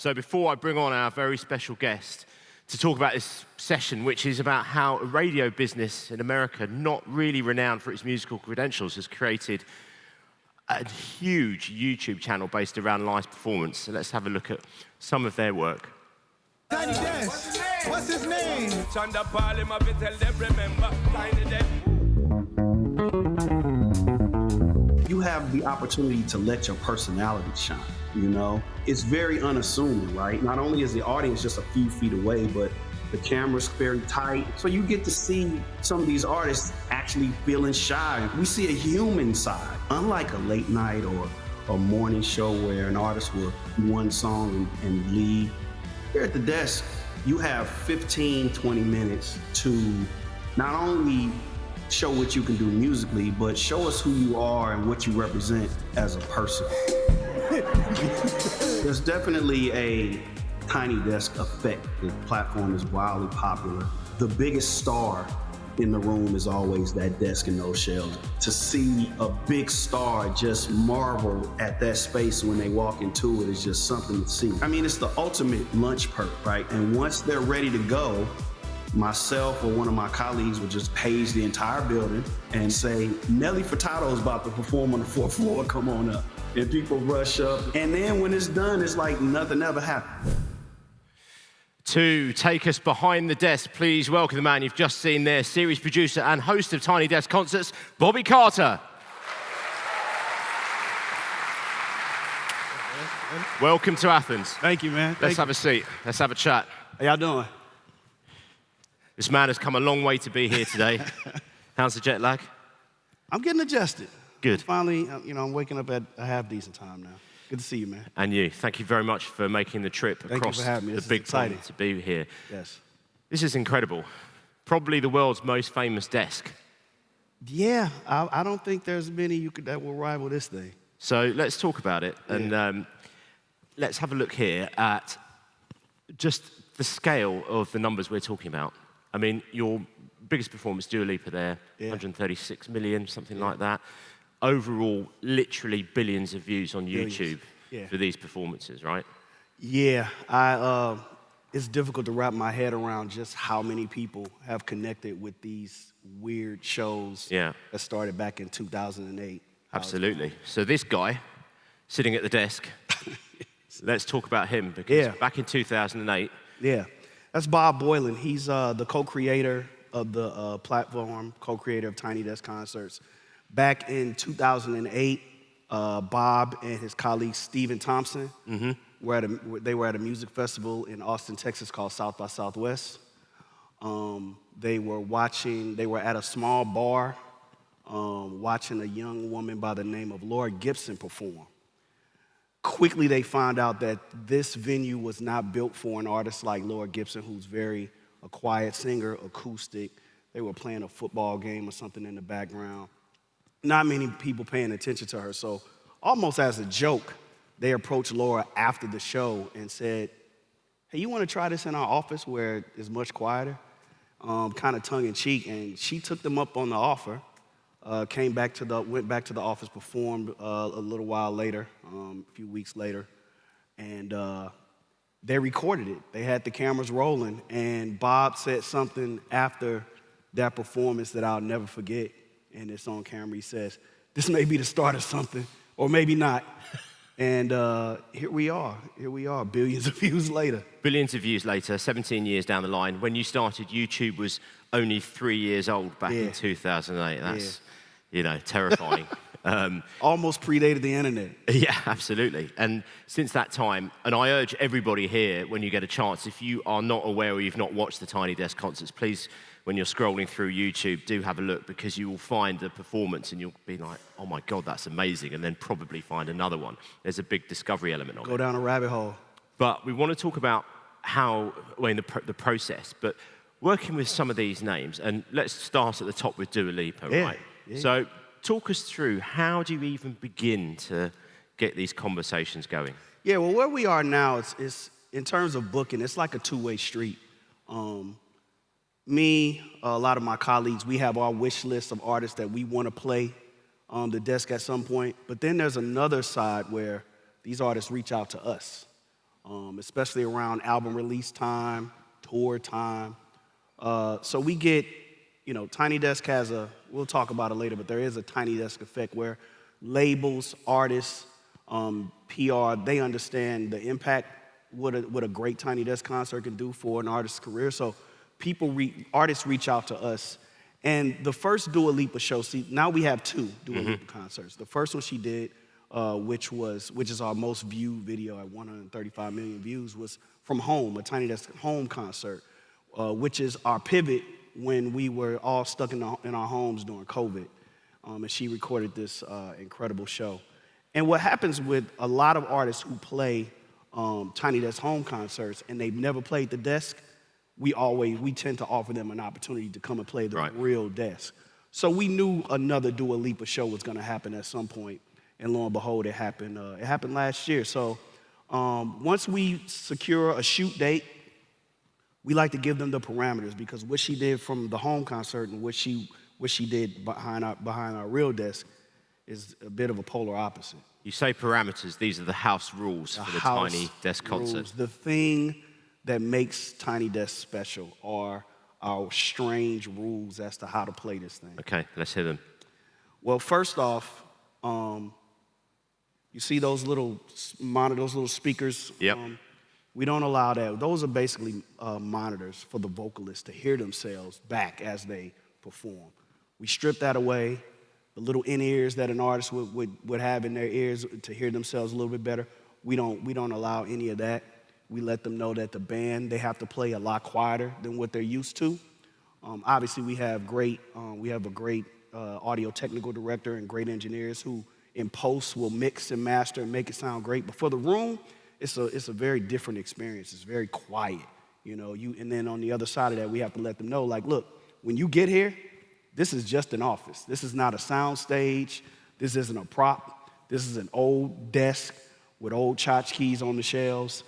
So before I bring on our very special guest to talk about this session, which is about how a radio business in America, not really renowned for its musical credentials, has created a huge YouTube channel based around live performance. So let's have a look at some of their work. Tiny Desk. What's his name? You have the opportunity to let your personality shine, you know? It's very unassuming, right? Not only is the audience just a few feet away, but the camera's very tight. So you get to see some of these artists actually feeling shy. We see a human side, unlike a late night or a morning show where an artist will do one song and leave. Here at the desk, you have 15, 20 minutes to not only show what you can do musically, but show us who you are and what you represent as a person. There's definitely a Tiny Desk effect. The platform is wildly popular. The biggest star in the room is always that desk and those shelves. To see a big star just marvel at that space when they walk into it is just something to see. I mean, it's the ultimate lunch perk, right? And once they're ready to go, myself or one of my colleagues would just page the entire building and say, Nelly Furtado is about to perform on the 4th floor, come on up. And people rush up. And then when it's done, it's like nothing ever happened. To take us behind the desk, please welcome the man you've just seen there, series producer and host of Tiny Desk Concerts, Bobby Carter. Welcome to Athens. Thank you, man. Let's have a seat. Let's have a chat. How y'all doing? This man has come a long way to be here today. How's the jet lag? I'm getting adjusted. Good. Finally, I'm waking up at a half-decent time now. Good to see you, man. And you. Thank you very much for making the trip across the big pond to be here. Yes. This is incredible. Probably the world's most famous desk. Yeah, I don't think there's many that will rival this thing. So let's talk about it. Yeah. And let's have a look here at just the scale of the numbers we're talking about. I mean, your biggest performance, Dua Lipa there, 136 million, something like that. Overall, literally billions of views on YouTube for these performances, right? Yeah, it's difficult to wrap my head around just how many people have connected with these weird shows that started back in 2008. Absolutely. So this guy, sitting at the desk, let's talk about him, because back in 2008. Yeah, that's Bob Boylan. He's the co-creator of the platform, co-creator of Tiny Desk Concerts. Back in 2008, Bob and his colleague Stephen Thompson were at a music festival in Austin, Texas called South by Southwest. They were at a small bar watching a young woman by the name of Laura Gibson perform. Quickly, they found out that this venue was not built for an artist like Laura Gibson, who's a quiet singer, acoustic. They were playing a football game or something in the background. Not many people paying attention to her. So almost as a joke, they approached Laura after the show and said, hey, you want to try this in our office where it's much quieter? Kind of tongue in cheek. And she took them up on the offer, went back to the office, performed a little while later, a few weeks later. And they recorded it. They had the cameras rolling. And Bob said something after that performance that I'll never forget. And it's on camera. He says, this may be the start of something, or maybe not. And here we are, billions of views later. Billions of views later, 17 years down the line. When you started, YouTube was only 3 years old back in 2008. That's, terrifying. Almost predated the internet. Yeah, absolutely. And since that time, and I urge everybody here, when you get a chance, if you are not aware or you've not watched the Tiny Desk Concerts, please, when you're scrolling through YouTube, do have a look, because you will find the performance and you'll be like, oh my God, that's amazing, and then probably find another one. There's a big discovery element on it. Go down a rabbit hole. But we want to talk about the process, but working with some of these names, and let's start at the top with Dua Lipa, right? Yeah. So talk us through, how do you even begin to get these conversations going? Yeah, well, where we are now, is in terms of booking, it's like a two-way street. Me, a lot of my colleagues, we have our wish list of artists that we want to play on the desk at some point. But then there's another side where these artists reach out to us. especially around album release time, tour time. So we get, Tiny Desk has we'll talk about it later, but there is a Tiny Desk effect where labels, artists, PR, they understand the impact what a great Tiny Desk concert can do for an artist's career. So artists reach out to us. And the first Dua Lipa show, see, now we have two Dua Lipa concerts. The first one she did, which is our most viewed video at 135 million views, was from home, a Tiny Desk home concert, which is our pivot when we were all stuck in our homes during COVID. And she recorded this incredible show. And what happens with a lot of artists who play Tiny Desk home concerts and they've never played the desk, we tend to offer them an opportunity to come and play the real desk. So we knew another Dua Lipa show was going to happen at some point, and lo and behold, it happened. It happened last year. So once we secure a shoot date, we like to give them the parameters, because what she did from the home concert and what she did behind our real desk is a bit of a polar opposite. You say parameters; these are the house rules for the Tiny Desk concert. The thing that makes Tiny Desk special are our strange rules as to how to play this thing. Okay, let's hear them. Well, first off, you see those little monitors, those little speakers? Yep. We don't allow that. Those are basically monitors for the vocalists to hear themselves back as they perform. We strip that away. The little in-ears that an artist would have in their ears to hear themselves a little bit better, we don't allow any of that. We let them know that the band, they have to play a lot quieter than what they're used to. Obviously, we have a great audio technical director and great engineers who, in post, will mix and master and make it sound great. But for the room, it's a very different experience. It's very quiet, and then on the other side of that, we have to let them know, like, look, when you get here, this is just an office. This is not a sound stage. This isn't a prop. This is an old desk with old tchotchkes on the shelves.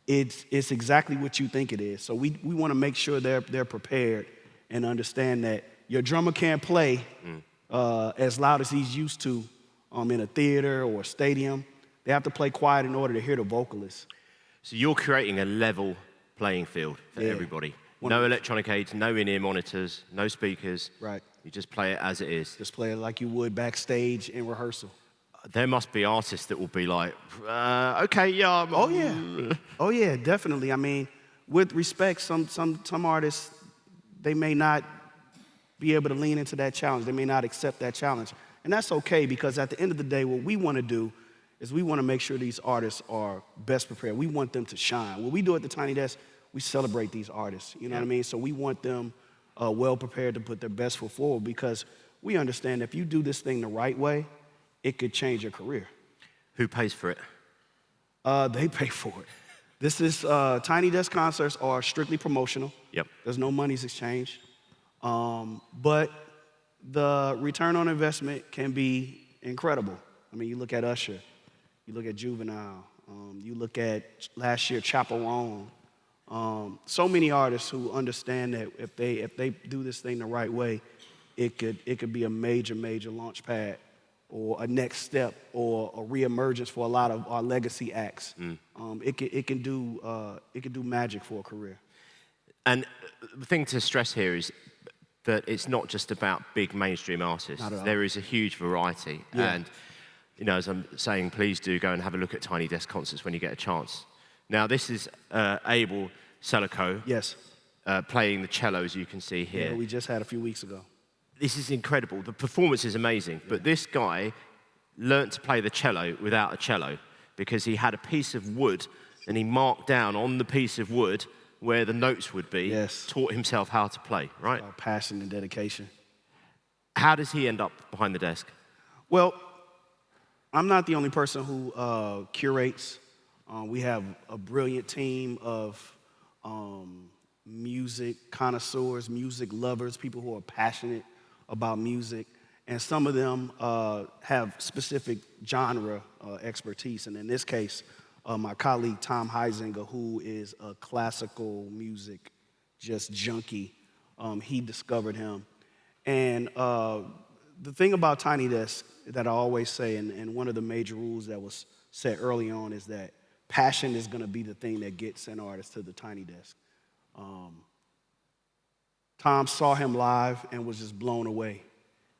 It's exactly what you think it is. So we want to make sure they're prepared and understand that your drummer can't play as loud as he's used to in a theater or a stadium. They have to play quiet in order to hear the vocalists. So you're creating a level playing field for everybody. No electronic aids, no in-ear monitors, no speakers. Right. You just play it as it is. Just play it like you would backstage in rehearsal. There must be artists that will be like, okay, yeah. Oh yeah, definitely. I mean, with respect, some artists, they may not be able to lean into that challenge. They may not accept that challenge. And that's okay, because at the end of the day, what we want to do is we want to make sure these artists are best prepared. We want them to shine. What we do at the Tiny Desk, we celebrate these artists. You know what I mean? So we want them well prepared to put their best foot forward, because we understand if you do this thing the right way, it could change your career. Who pays for it? They pay for it. This is Tiny Desk concerts are strictly promotional. Yep. There's no monies exchanged. But the return on investment can be incredible. I mean, you look at Usher, you look at Juvenile, you look at last year Chaperone. So many artists who understand that if they do this thing the right way, it could be a major launch pad, or a next step, or a reemergence for a lot of our legacy acts. It can do magic for a career. And the thing to stress here is that it's not just about big mainstream artists. Not at all. There is a huge variety. Yeah. And as I'm saying, please do go and have a look at Tiny Desk concerts when you get a chance. Now, this is Abel Selico. Yes. Playing the cello, as you can see here. Yeah, we just had a few weeks ago. This is incredible. The performance is amazing, but this guy learnt to play the cello without a cello, because he had a piece of wood and he marked down on the piece of wood where the notes would be, taught himself how to play, right? Passion and dedication. How does he end up behind the desk? Well, I'm not the only person who curates. We have a brilliant team of music connoisseurs, music lovers, people who are passionate about music, and some of them have specific genre expertise. And in this case, my colleague Tom Heisinger, who is a classical music just junkie, he discovered him. And the thing about Tiny Desk that I always say, and one of the major rules that was set early on, is that passion is going to be the thing that gets an artist to the Tiny Desk. Tom saw him live and was just blown away.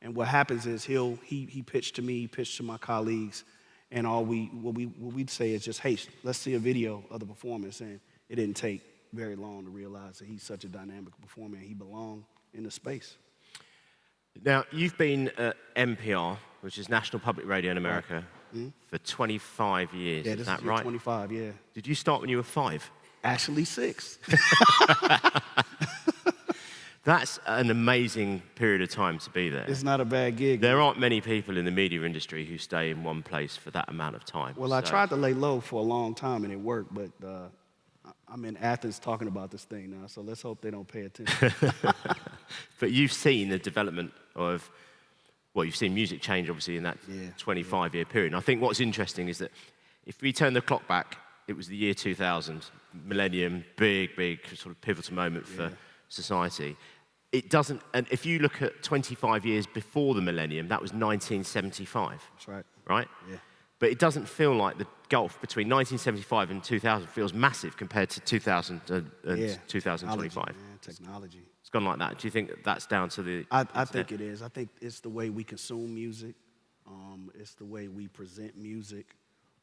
And what happens is he pitched to me, he pitched to my colleagues, and what we'd say is just, hey, let's see a video of the performance. And it didn't take very long to realize that he's such a dynamic performer and he belonged in the space. Now, you've been at NPR, which is National Public Radio in America, for 25 years. Yeah, is this that is right? 25, yeah. Did you start when you were 5? Actually 6. That's an amazing period of time to be there. It's not a bad gig. There aren't many people in the media industry who stay in one place for that amount of time. Well, I tried to lay low for a long time and it worked, but I'm in Athens talking about this thing now, so let's hope they don't pay attention. But you've seen the development of, well, you've seen music change, obviously, in that 25-year period. And I think what's interesting is that if we turn the clock back, it was the year 2000, millennium, big sort of pivotal moment for society. It doesn't, and if you look at 25 years before the millennium, that was 1975. That's right. Right? Yeah. But it doesn't feel like the gulf between 1975 and 2000 feels massive compared to 2000 and 2025. Technology. It's gone like that. Do you think that's down to the... I think it is. I think it's the way we consume music. It's the way we present music.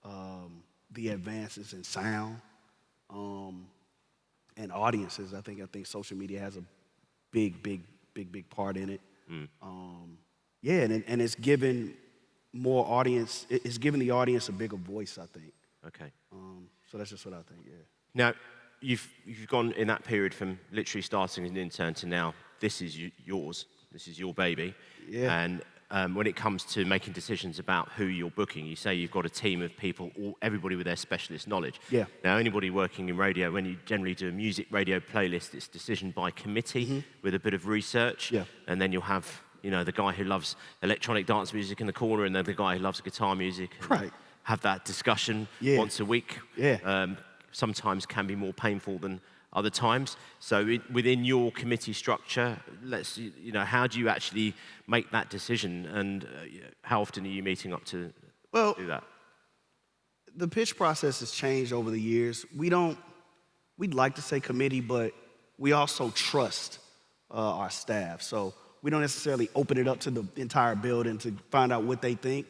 The advances in sound. And audiences. I think social media has a big part in it. And it's given more audience. It's given the audience a bigger voice, I think. Okay. So that's just what I think. Yeah. Now, you've gone in that period from literally starting as an intern to now. This is yours. This is your baby. Yeah. And when it comes to making decisions about who you're booking, you say you've got a team of people, everybody with their specialist knowledge. Yeah. Now, anybody working in radio, when you generally do a music radio playlist, it's decision by committee with a bit of research. Yeah. And then you'll have, the guy who loves electronic dance music in the corner, and then the guy who loves guitar music. Right. Have that discussion once a week. Yeah. Sometimes can be more painful than other times. So within your committee structure, how do you actually make that decision, and how often are you meeting up to do that? The pitch process has changed over the years. We'd like to say committee, but we also trust our staff. So we don't necessarily open it up to the entire building to find out what they think,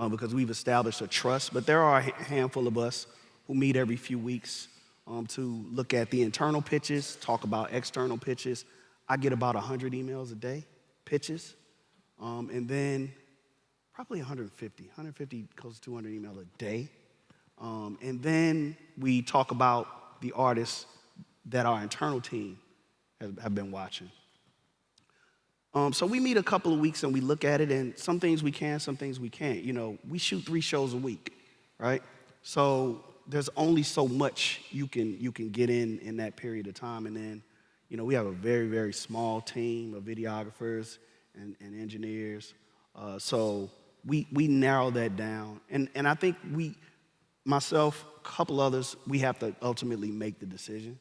because we've established a trust. But there are a handful of us who meet every few weeks to look at the internal pitches, talk about external pitches. I get about 100 emails a day, pitches, and then probably 150, close to 200 emails a day. And then we talk about the artists that our internal team have been watching. So we meet a couple of weeks and we look at it, and some things we can, some things we can't. We shoot 3 shows a week, right? So there's only so much you can get in that period of time. And then, we have a very, very small team of videographers and engineers. So we narrow that down. And I think myself, a couple others, we have to ultimately make the decision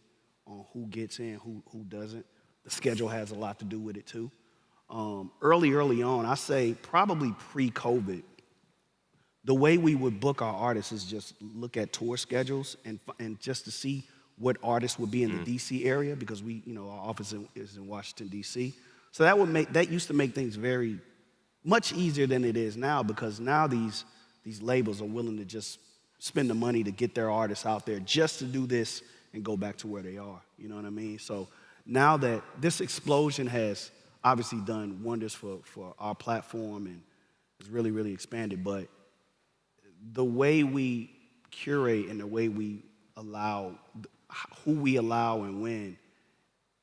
on who gets in, who doesn't. The schedule has a lot to do with it too. Early on, I say probably pre-COVID, the way we would book our artists is just look at tour schedules and just to see what artists would be in the D.C. area, because our office is in Washington, D.C. So that used to make things very much easier than it is now, because now these labels are willing to just spend the money to get their artists out there just to do this and go back to where they are. You know what I mean? So now that this explosion has obviously done wonders for our platform and has really, really expanded, but the way we curate and the way we allow, who we allow and when,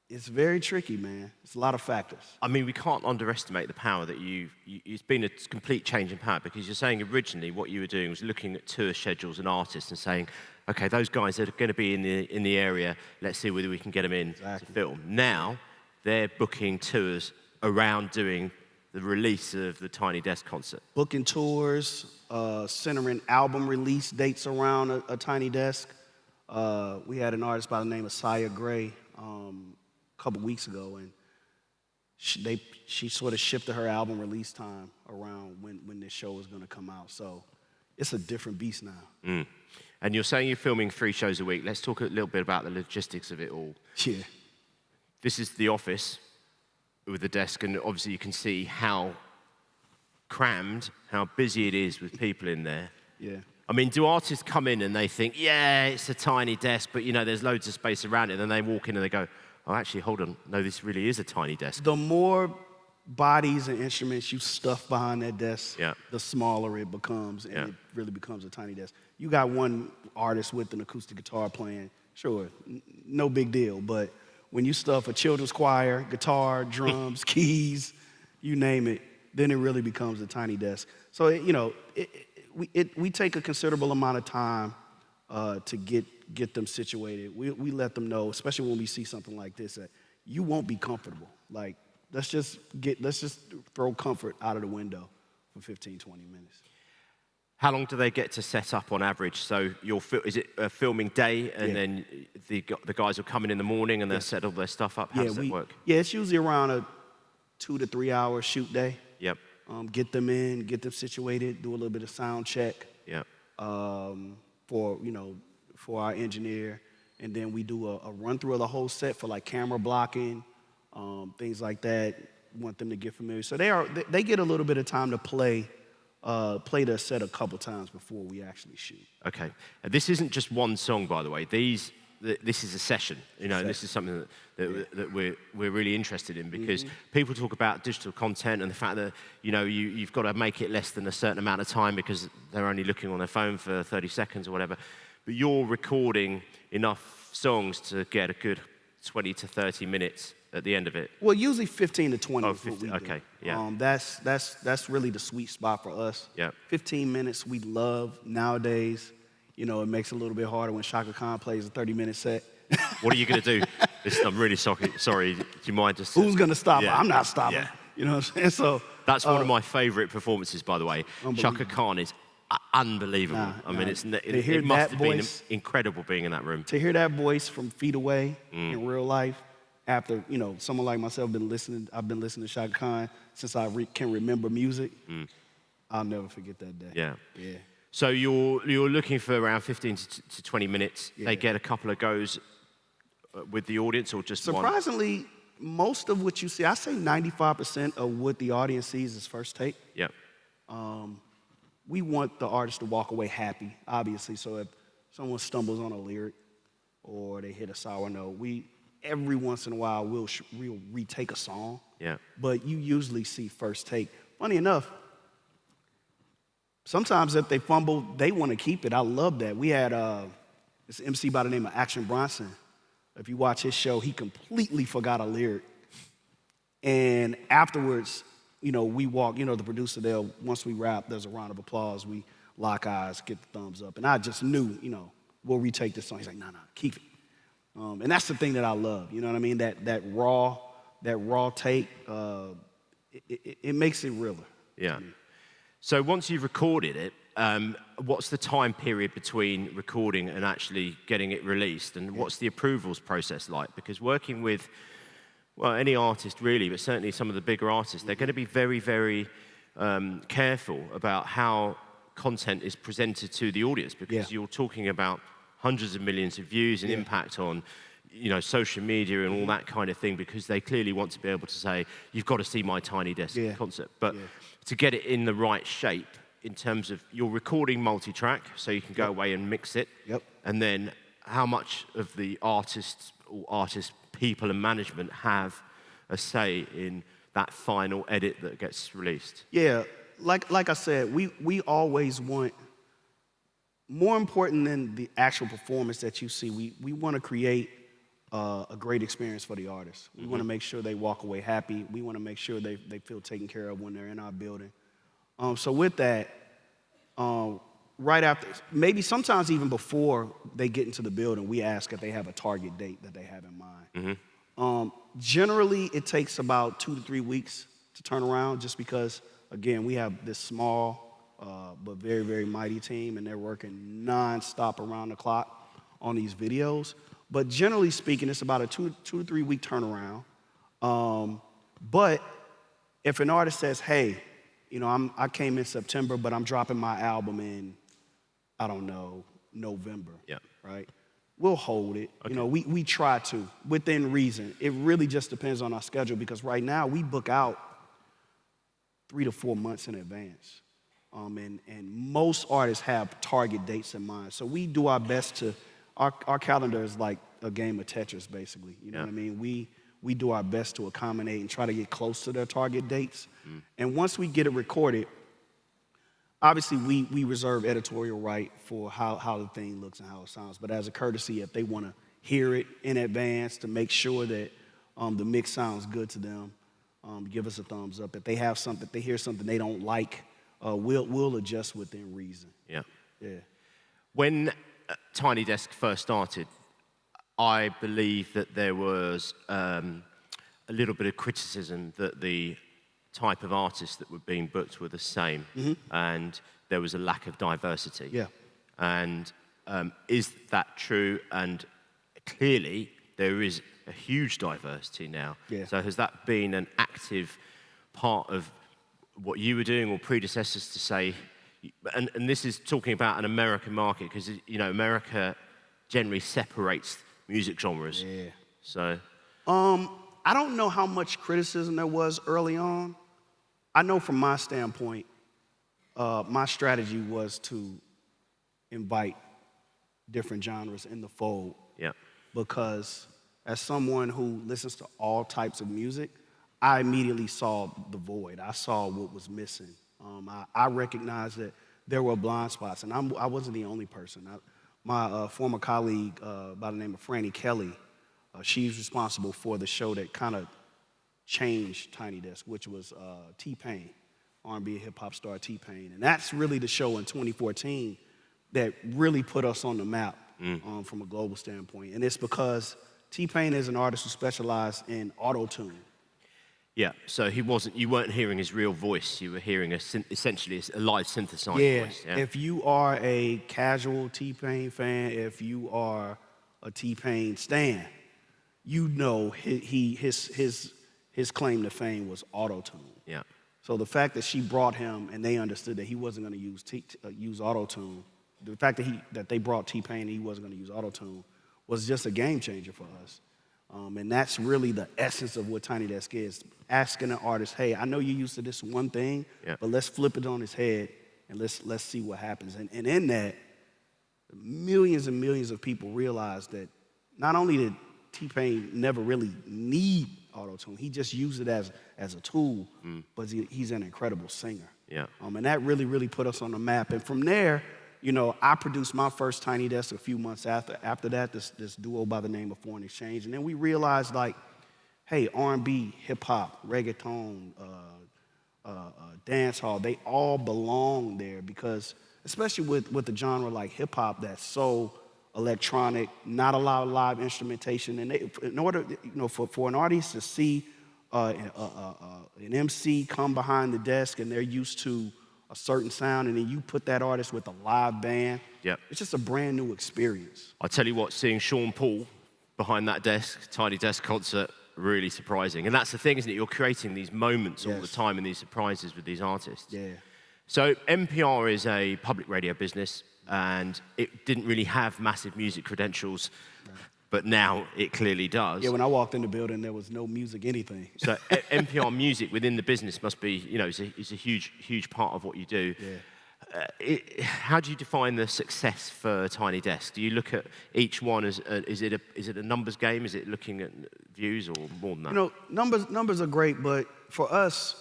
it's very tricky, man. It's a lot of factors. I mean, we can't underestimate the power that it's been a complete change in power, because you're saying originally what you were doing was looking at tour schedules and artists and saying, okay, those guys that are going to be in the area, let's see whether we can get them in to film. Now, they're booking tours around doing the release of the Tiny Desk concert. Booking tours, centering album release dates around a Tiny Desk. We had an artist by the name of Saya Gray a couple weeks ago, and she sort of shifted her album release time around when this show was going to come out. So it's a different beast now. And you're saying you're filming 3 shows a week. Let's talk a little bit about the logistics of it all. Yeah. This is the office with the desk, and obviously you can see how crammed, how busy it is with people in there. Yeah. I mean, do artists come in and they think, yeah, it's a tiny desk, but there's loads of space around it, and then they walk in and they go, oh, actually, hold on, no, this really is a tiny desk. The more bodies and instruments you stuff behind that desk, the smaller it becomes, and it really becomes a tiny desk. You got one artist with an acoustic guitar playing, sure, no big deal, but when you stuff a children's choir, guitar, drums, keys, you name it, then it really becomes a tiny desk. So, we take a considerable amount of time to get them situated. We let them know, especially when we see something like this, that you won't be comfortable. Like, let's just throw comfort out of the window for 15, 20 minutes. How long do they get to set up on average? So is it a filming day, and then the guys will come in the morning and they'll set all their stuff up? How does that work? Yeah, it's usually around a 2 to 3 hour shoot day. Yep. Get them in, get them situated, do a little bit of sound check. Yep. For our engineer, and then we do a run through of the whole set for like camera blocking, things like that. Want them to get familiar, so they get a little bit of time to play the set a couple times before we actually shoot. Okay, this isn't just one song, by the way. This is a session. This is something that we're really interested in, because people talk about digital content and the fact that you've got to make it less than a certain amount of time because they're only looking on their phone for 30 seconds or whatever. But you're recording enough songs to get a good 20 to 30 minutes at the end of it. Well, usually 15 to 20 is 50, what we do. Okay, yeah. That's really the sweet spot for us. Yeah. 15 minutes we love nowadays. It makes it a little bit harder when Shaka Khan plays a 30-minute set. What are you going to do? I'm really sorry. Do you mind just... Who's going to stop her? Yeah. I'm not stopping. Yeah. You know what I'm saying? So that's one of my favorite performances, by the way. Shaka Khan is unbelievable. I mean, it must have been incredible being in that room. To hear that voice from feet away in real life, after someone like myself I've been listening to Shaka Khan since I can remember music. I'll never forget that day. Yeah. Yeah. So you're looking for around 15 to 20 minutes. Yeah. They get a couple of goes with the audience, or just surprisingly, one? Most of what you see, I say 95% of what the audience sees is first take. Yeah. We want the artist to walk away happy, obviously. So if someone stumbles on a lyric or they hit a sour note, every once in a while we'll retake a song. Yeah. But you usually see first take. Funny enough, sometimes if they fumble, they want to keep it. I love that. We had this MC by the name of Action Bronson. If you watch his show, he completely forgot a lyric. And afterwards, we walk, the producer, once we wrap, there's a round of applause. We lock eyes, get the thumbs up. And I just knew, we'll retake this song. He's like, no, keep it. And that's the thing that I love. You know what I mean? That raw take, it makes it realer. Yeah. So once you've recorded it, what's the time period between recording and actually getting it released? And what's the approvals process like? Because working with, any artist really, but certainly some of the bigger artists, they're going to be very, very careful about how content is presented to the audience, because you're talking about hundreds of millions of views and impact on social media and all that kind of thing, because they clearly want to be able to say, you've got to see my Tiny Desk concert. But to get it in the right shape, in terms of you're recording multi-track, so you can go away and mix it. Yep. And then how much of the artist people and management have a say in that final edit that gets released? Yeah, like I said, we always want, more important than the actual performance that you see, we want to create a great experience for the artist. We want to make sure they walk away happy. We want to make sure they feel taken care of when they're in our building. So with that, right after, maybe sometimes even before they get into the building, we ask if they have a target date that they have in mind. Generally, it takes about 2 to 3 weeks to turn around, just because, again, we have this small but very, very mighty team, and they're working nonstop around the clock on these videos. But generally speaking, it's about a 2 to 3 week turnaround. But if an artist says, hey, I came in September, but I'm dropping my album in, I don't know, November. Yeah. Right? We'll hold it. Okay. You know, we try to, within reason. It really just depends on our schedule because right now we book out 3 to 4 months in advance. And most artists have target dates in mind. So we do our best to, our calendar is like a game of Tetris, basically. You know what I mean? We do our best to accommodate and try to get close to their target dates. And once we get it recorded, obviously we reserve editorial right for how the thing looks and how it sounds. But as a courtesy, if they want to hear it in advance to make sure that the mix sounds good to them, give us a thumbs up. If they have something, if they hear something they don't like, we'll adjust within reason. Yeah. Yeah. When Tiny Desk first started, I believe that there was a little bit of criticism that the type of artists that were being booked were the same, and there was a lack of diversity. Yeah. And is that true? And clearly, there is a huge diversity now. Yeah. So has that been an active part of what you were doing or predecessors to say, and this is talking about an American market, because, you know, America generally separates music genres. Yeah. So, I don't know how much criticism there was early on. I know from my standpoint, my strategy was to invite different genres in the fold. yeah, Because as someone who listens to all types of music, I immediately saw the void. I saw what was missing. I recognized that there were blind spots, and I wasn't the only person. My former colleague by the name of Franny Kelly, she's responsible for the show that kind of changed Tiny Desk, which was T-Pain, R&B hip-hop star T-Pain. And that's really the show in 2014 that really put us on the map from a global standpoint. And it's because T-Pain is an artist who specialized in auto-tune. yeah. So you weren't hearing his real voice. You were hearing essentially a live synthesized voice. Yeah. If you are a casual T-Pain fan, if you are a T-Pain stan, you know his claim to fame was auto-tune. Yeah. So the fact that she brought him and they understood that he wasn't going to use auto-tune, the fact that they brought T-Pain and he wasn't going to use auto-tune was just a game changer for us. And that's really the essence of what Tiny Desk is. Asking an artist, hey, I know you're used to this one thing, but let's flip it on its head and let's see what happens. And in that, millions and millions of people realized that not only did T-Pain never really need auto-tune, he just used it as a tool, but he's an incredible singer. Yeah. And that really, really put us on the map. And from there, you know, I produced my first Tiny Desk a few months after that, this duo by the name of Foreign Exchange. And then we realized, like, hey, R&B, hip-hop, reggaeton, dance hall, they all belong there because, especially with a genre like hip-hop that's so electronic, not a lot of live instrumentation. And in order, you know, for an artist to see an MC come behind the desk and they're used to a certain sound, and then you put that artist with a live band, it's just a brand new experience. I tell you what, seeing Sean Paul behind that desk, Tiny Desk Concert, really surprising. And that's the thing, isn't it? You're creating these moments all the time and these surprises with these artists. Yeah. So NPR is a public radio business, and it didn't really have massive music credentials, but now it clearly does. Yeah, when I walked in the building, there was no music, anything. So NPR music within the business must be, you know, is a huge part of what you do. Yeah. How do you define the success for Tiny Desk? Do you look at each one as is it a numbers game? Is it looking at views or more than that? You know, numbers are great, but for us,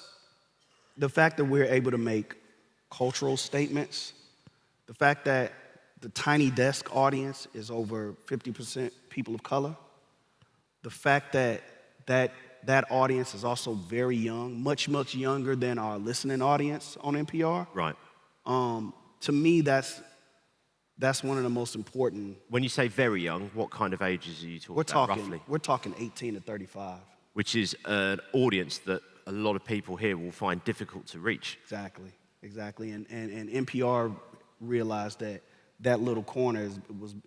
the fact that we're able to make cultural statements, the fact that the Tiny Desk audience is over 50% people of color, the fact that audience is also very young, much younger than our listening audience on NPR. Right. To me, that's one of the most important. When you say very young, what kind of ages are you talking about roughly? We're talking 18 to 35. Which is an audience that a lot of people here will find difficult to reach. Exactly. And NPR realized that little corner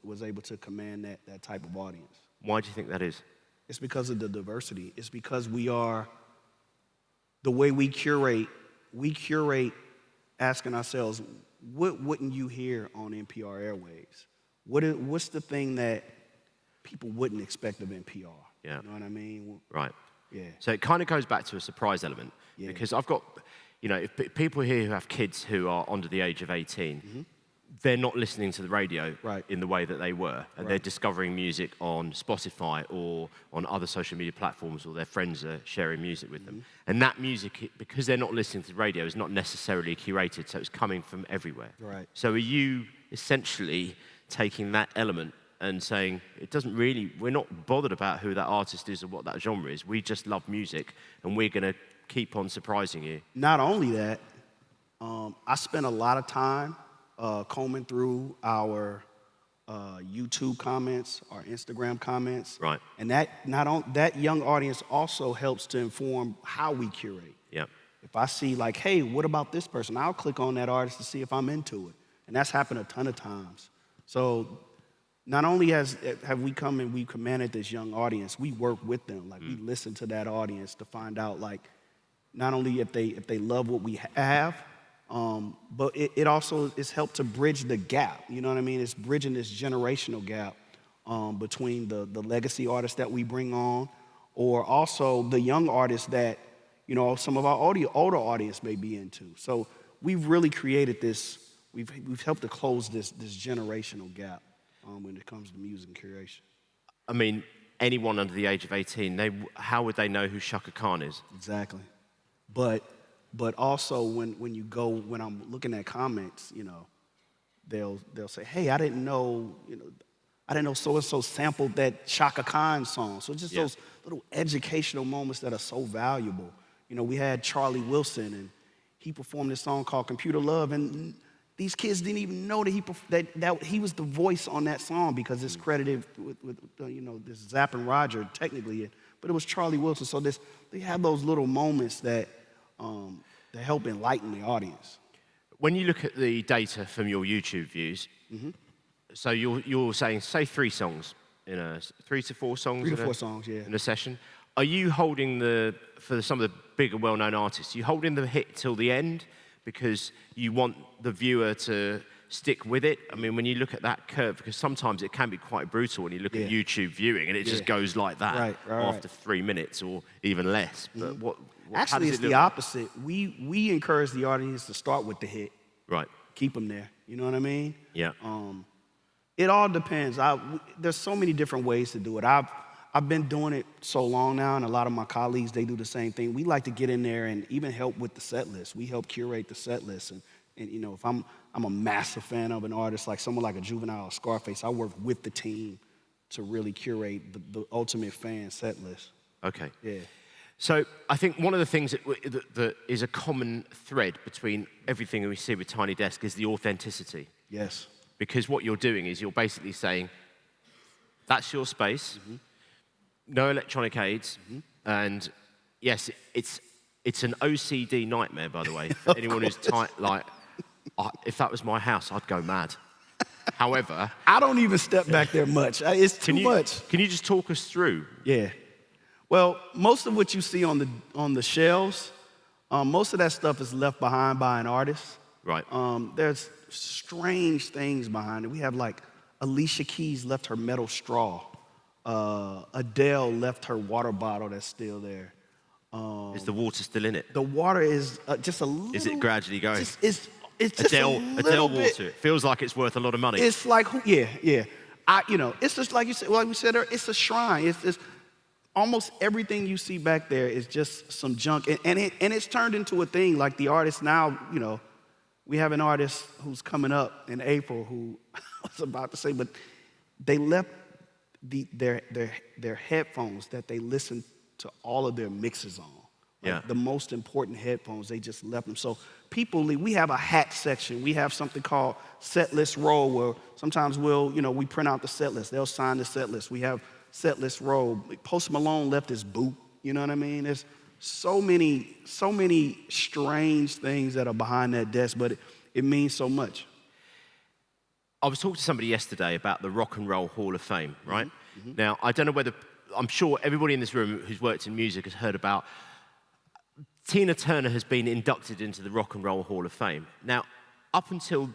was able to command that type of audience. Why do you think that is? It's because of the diversity. It's because the way we curate asking ourselves, what wouldn't you hear on NPR airwaves? what's the thing that people wouldn't expect of NPR? Yeah. You know what I mean? Right. Yeah. So it kind of goes back to a surprise element because I've got, if people here who have kids who are under the age of 18, they're not listening to the radio in the way that they were, and they're discovering music on Spotify or on other social media platforms, or their friends are sharing music with them. And that music, because they're not listening to the radio, is not necessarily curated, so it's coming from everywhere. Right. So are you essentially taking that element and saying, we're not bothered about who that artist is or what that genre is, we just love music, and we're going to keep on surprising you? Not only that, I spent a lot of time combing through our YouTube comments, our Instagram comments. Right. And that young audience also helps to inform how we curate. Yeah. If I see like, hey, what about this person? I'll click on that artist to see if I'm into it. And that's happened a ton of times. So not only have we come and we commanded this young audience, we work with them. Like we listen to that audience to find out like, not only if they love what we have, but it also is helped to bridge the gap. You know what I mean? It's bridging this generational gap between the legacy artists that we bring on, or also the young artists that some of our older audience may be into. So we've really created this. We've helped to close this generational gap when it comes to music and curation. I mean, anyone under the age of 18, how would they know who Shaka Khan is? Exactly. But also when I'm looking at comments, they'll say, hey, I didn't know so-and-so sampled that Shaka Khan song. So just those little educational moments that are so valuable. We had Charlie Wilson, and he performed this song called Computer Love, and these kids didn't even know that he was the voice on that song because it's credited with this Zapp and Roger technically, but it was Charlie Wilson. So they have those little moments that help enlighten the audience. When you look at the data from your YouTube views, so you're saying, say 3 songs, 3 to 4 songs? 3 to 4 songs, yeah. In a session. Are you holding for some of the bigger well-known artists, are you holding the hit till the end because you want the viewer to stick with it? I mean, when you look at that curve, because sometimes it can be quite brutal when you look at YouTube viewing and it just goes like that after 3 minutes or even less. But Actually, it's the opposite. We encourage the audience to start with the hit. Right. Keep them there. You know what I mean? Yeah. It all depends. There's so many different ways to do it. I've been doing it so long now, and a lot of my colleagues, they do the same thing. We like to get in there and even help with the set list. We help curate the set list. And if I'm a massive fan of an artist, like someone like a Juvenile or Scarface, I work with the team to really curate the ultimate fan set list. Okay. Yeah. So I think one of the things that is a common thread between everything we see with Tiny Desk is the authenticity. Yes. Because what you're doing is you're basically saying, that's your space, no electronic aids, and yes, it's an OCD nightmare, by the way, for anyone who's if that was my house, I'd go mad. However... I don't even step back there much. It's too much. Can you just talk us through? Yeah. Well, most of what you see on the shelves, most of that stuff is left behind by an artist. Right. There's strange things behind it. We have like Alicia Keys left her metal straw. Adele left her water bottle that's still there. Is the water still in it? The water is just a little... Is it gradually going? It's just Adele water. It feels like it's worth a lot of money. It's like, yeah. It's just like you said, like we said, it's a shrine. It's almost everything you see back there is just some junk. And it's turned into a thing. Like the artist now, we have an artist who's coming up in April who I was about to say, but they left their headphones that they listen to all of their mixes on. Like the most important headphones, they just left them. So we have a hat section. We have something called set list roll where sometimes we print out the set list. They'll sign the set list. We have set list roll. Post Malone left his boot. You know what I mean? There's so many strange things that are behind that desk, but it means so much. I was talking to somebody yesterday about the Rock and Roll Hall of Fame, right? Now, I don't know whether, I'm sure everybody in this room who's worked in music has heard about Tina Turner has been inducted into the Rock and Roll Hall of Fame. Now, up until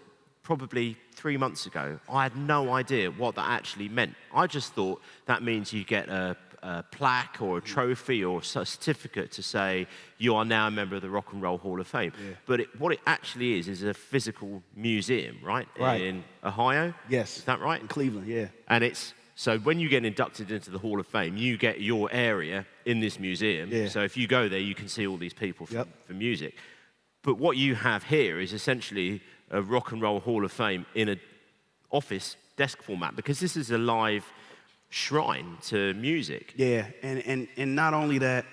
probably 3 months ago, I had no idea what that actually meant. I just thought that means you get a plaque or a trophy or a certificate to say you are now a member of the Rock and Roll Hall of Fame. Yeah. But what it actually is a physical museum, right? Right. In Ohio? Yes. Is that right? In Cleveland, yeah. And so when you get inducted into the Hall of Fame, you get your area in this museum. Yeah. So if you go there, you can see all these people Yep. for music. But what you have here is essentially a Rock and Roll Hall of Fame in an office desk format, because this is a live shrine to music. Yeah, and not only that,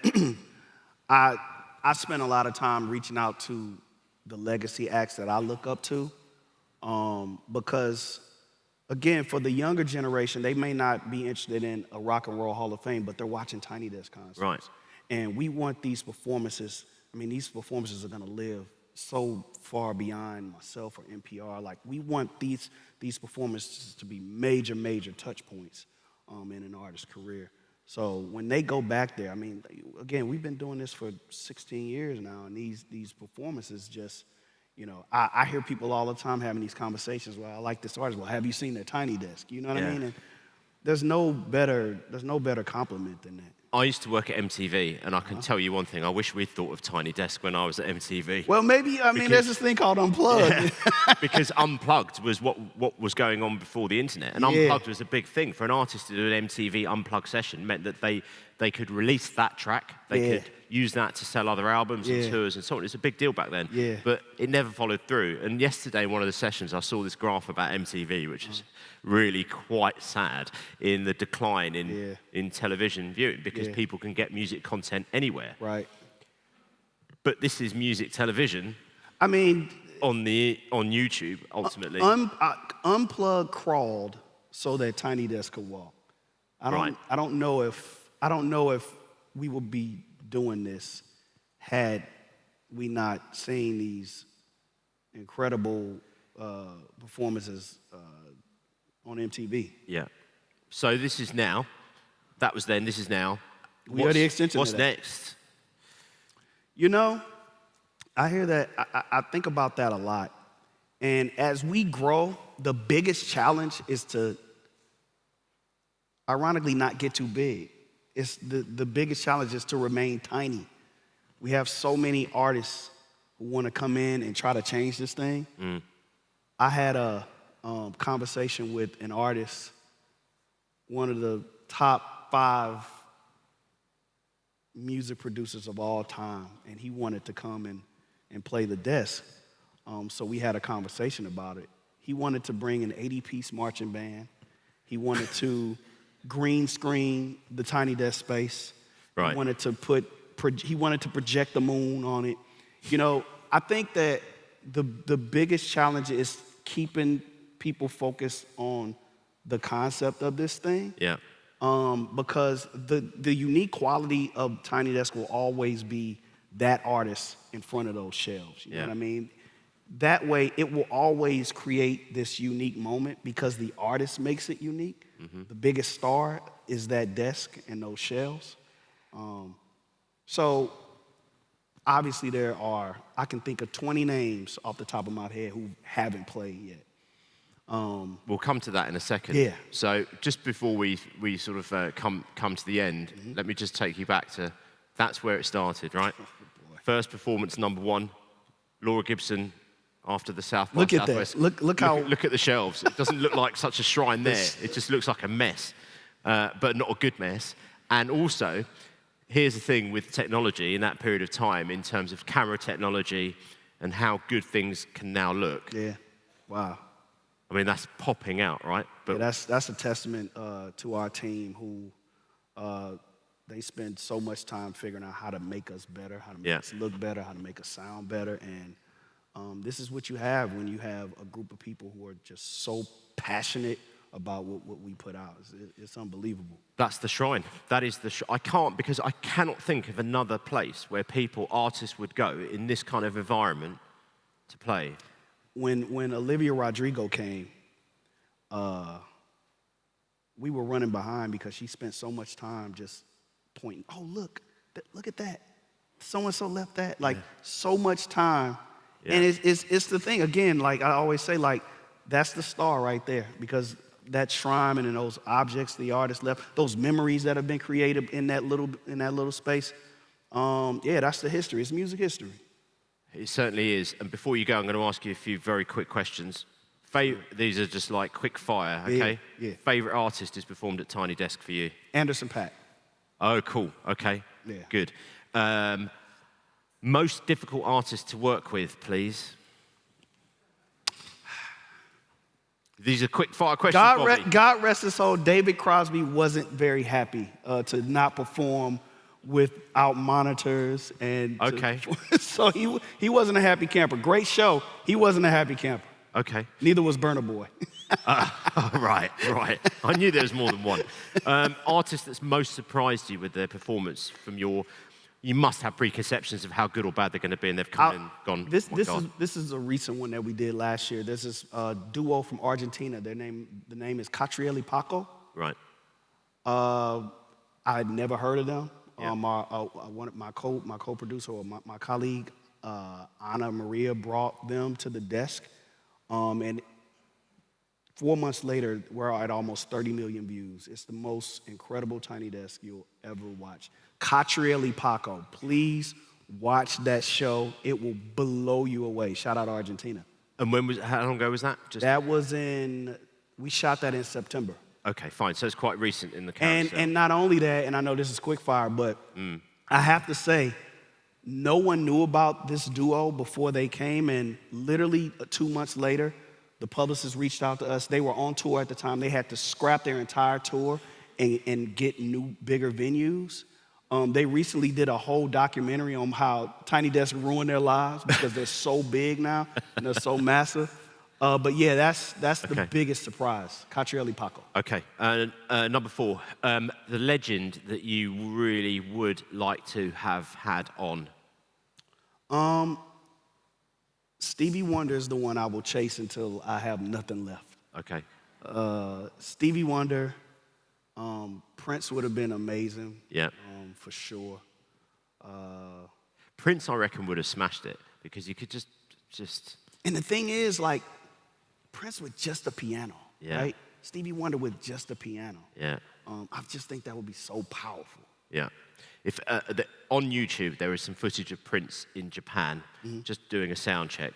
I spent a lot of time reaching out to the legacy acts that I look up to, because, again, for the younger generation, they may not be interested in a Rock and Roll Hall of Fame, but they're watching Tiny Desk concerts. Right. And we want these performances. I mean, these performances are going to live so far beyond myself or NPR. Like, we want these performances to be major, major touch points in an artist's career. So when they go back there, I mean, again, we've been doing this for 16 years now, and these performances just, you know, I hear people all the time having these conversations. Well, I like this artist. Well, have you seen their Tiny Desk? You know what I mean? And there's no better compliment than that. I used to work at MTV, and I can tell you one thing. I wish we'd thought of Tiny Desk when I was at MTV. Well, maybe, there's this thing called Unplugged. Yeah, because Unplugged was what was going on before the internet. And Unplugged was a big thing. For an artist to do an MTV Unplugged session meant that they could release that track. They could use that to sell other albums and tours and so on. It's a big deal back then. Yeah. But it never followed through. And yesterday, one of the sessions, I saw this graph about MTV, which is really quite sad, in the decline in television viewing, because people can get music content anywhere. Right. But this is music television. I mean, on YouTube, ultimately. Unplugged crawled so that Tiny Desk could walk. I don't know if we would be doing this had we not seen these incredible performances on MTV. Yeah. So this is now. That was then. This is now. We are the extension What's of that. next? You know, I hear that. I think about that a lot. And as we grow, the biggest challenge is to, ironically, not get too big. It's the biggest challenge is to remain tiny. We have so many artists who want to come in and try to change this thing. I had a conversation with an artist, one of the top 5 music producers of all time, and he wanted to come and play the desk. So we had a conversation about it. He wanted to bring an 80-piece marching band. He wanted to green screen the Tiny Desk space. Right. He wanted to project the moon on it. You know, I think that the biggest challenge is keeping people focused on the concept of this thing. Yeah. Because the unique quality of Tiny Desk will always be that artist in front of those shelves. You know what I mean? That way, it will always create this unique moment because the artist makes it unique. The biggest star is that desk and those shelves. So obviously I can think of 20 names off the top of my head who haven't played yet. We'll come to that in a second. Yeah. So just before we sort of come to the end, let me just take you back to, that's where it started, right? First performance, number 1, Laura Gibson, after the South by Southwest. Look how... Look at the shelves. It doesn't look like such a shrine there. It just looks like a mess, but not a good mess. And also, here's the thing with technology in that period of time in terms of camera technology and how good things can now look. Yeah, wow. I mean, that's popping out, right? But yeah, that's a testament to our team who they spend so much time figuring out how to make us better, how to make us look better, how to make us sound better. And this is what you have when you have a group of people who are just so passionate about what we put out. It's unbelievable. That's the shrine. That is the shrine. I cannot think of another place where artists would go in this kind of environment to play. When Olivia Rodrigo came, we were running behind because she spent so much time just pointing. Oh, look at that. So-and-so left that. Like, so much time. Yeah. And it's the thing, again, like I always say, like, that's the star right there, because that shrine and those objects the artist left, those memories that have been created in that little space, yeah, that's the history. It's music history. It certainly is. And before you go, I'm going to ask you a few very quick questions. These are just like quick fire, okay? Yeah. Favorite artist who's performed at Tiny Desk for you? Anderson .Paak. Oh, cool. Okay. Yeah. Good. Most difficult artist to work with, please. These are quick fire questions, Bobby. God rest his soul, David Crosby wasn't very happy to not perform without monitors. And okay. So he wasn't a happy camper. Great show. He wasn't a happy camper. Okay. Neither was Burna Boy. Right. I knew there was more than one. Artist that's most surprised you with their performance from you must have preconceptions of how good or bad they're going to be, and they've come and gone. This is a recent one that we did last year. There's this duo from Argentina. The name is Catriel y Paco. Right. I had never heard of them. Yeah. My co-producer or my colleague Ana Maria brought them to the desk, and 4 months later, we're at almost 30 million views. It's the most incredible Tiny Desk you'll ever watch. Catriel y Paco, please watch that show. It will blow you away. Shout out Argentina. And how long ago was that? We shot that in September. Okay, fine. So it's quite recent in the carousel. And not only that, and I know this is quick fire, but I have to say, no one knew about this duo before they came, and literally 2 months later, the publicist reached out to us. They were on tour at the time. They had to scrap their entire tour and get new, bigger venues. They recently did a whole documentary on how Tiny Desk ruined their lives because they're so big now and they're so massive. But yeah, that's the biggest surprise, Catriel y Paco. Okay, number 4, the legend that you really would like to have had on. Stevie Wonder is the one I will chase until I have nothing left. Okay. Stevie Wonder, Prince would have been amazing. Yeah. For sure. Prince, I reckon, would have smashed it because you could just. And the thing is, like, Prince with just a piano, right? Stevie Wonder with just a piano. Yeah. I just think that would be so powerful. Yeah. If on YouTube there is some footage of Prince in Japan just doing a sound check,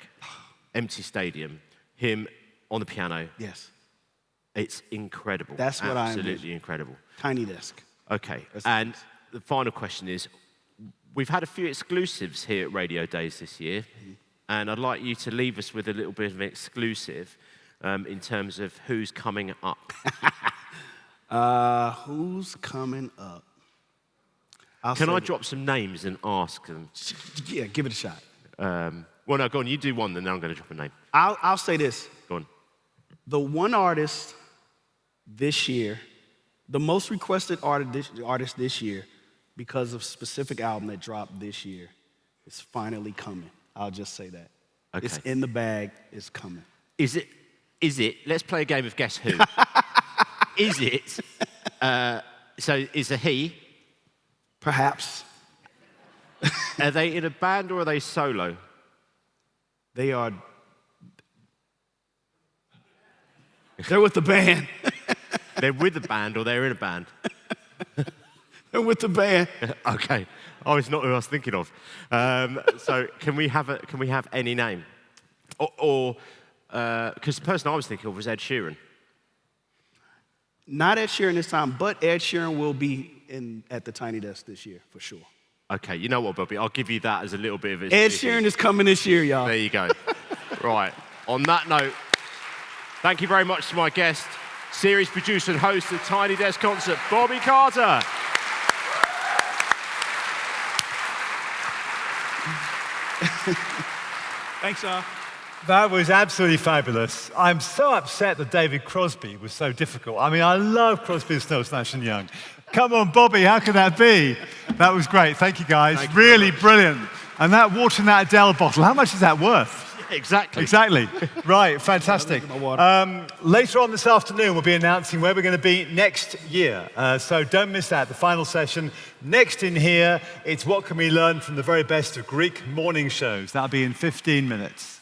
empty stadium, him on the piano. Yes. It's incredible. That's what I absolutely incredible. Tiny Desk. Okay. And the final question is, we've had a few exclusives here at Radio Days this year, and I'd like you to leave us with a little bit of an exclusive in terms of who's coming up. Who's coming up? Can I drop some names and ask them? Yeah, give it a shot. Well, no, go on. You do one, then I'm going to drop a name. I'll say this. Go on. The one artist this year, the most requested artist this year, because of specific album that dropped this year, is finally coming. I'll just say that. Okay. It's in the bag. It's coming. Is it? Let's play a game of Guess Who. Is it? So is a he? Perhaps. Are they in a band or are they solo? They're with the band. They're with a band or they're in a band? They're with the band. Okay. Oh, it's not who I was thinking of. So can we have any name? Or because the person I was thinking of was Ed Sheeran. Not Ed Sheeran this time, but Ed Sheeran will be at the Tiny Desk this year, for sure. Okay, you know what, Bobby? I'll give you that as a little bit of a... Ed Sheeran is coming this year, y'all. There you go. Right. On that note, thank you very much to my guest, series producer and host of Tiny Desk Concert, Bobby Carter. Thanks, y'all. That was absolutely fabulous. I'm so upset that David Crosby was so difficult. I mean, I love Crosby, Stills, Nash & Young. Come on, Bobby, how could that be? That was great. Thank you, guys. Thank you really brilliant. And that water in that Adele bottle, how much is that worth? Exactly. Exactly. Right, fantastic. Later on this afternoon, we'll be announcing where we're going to be next year. So don't miss that, the final session. Next in here, it's what can we learn from the very best of Greek morning shows. That'll be in 15 minutes.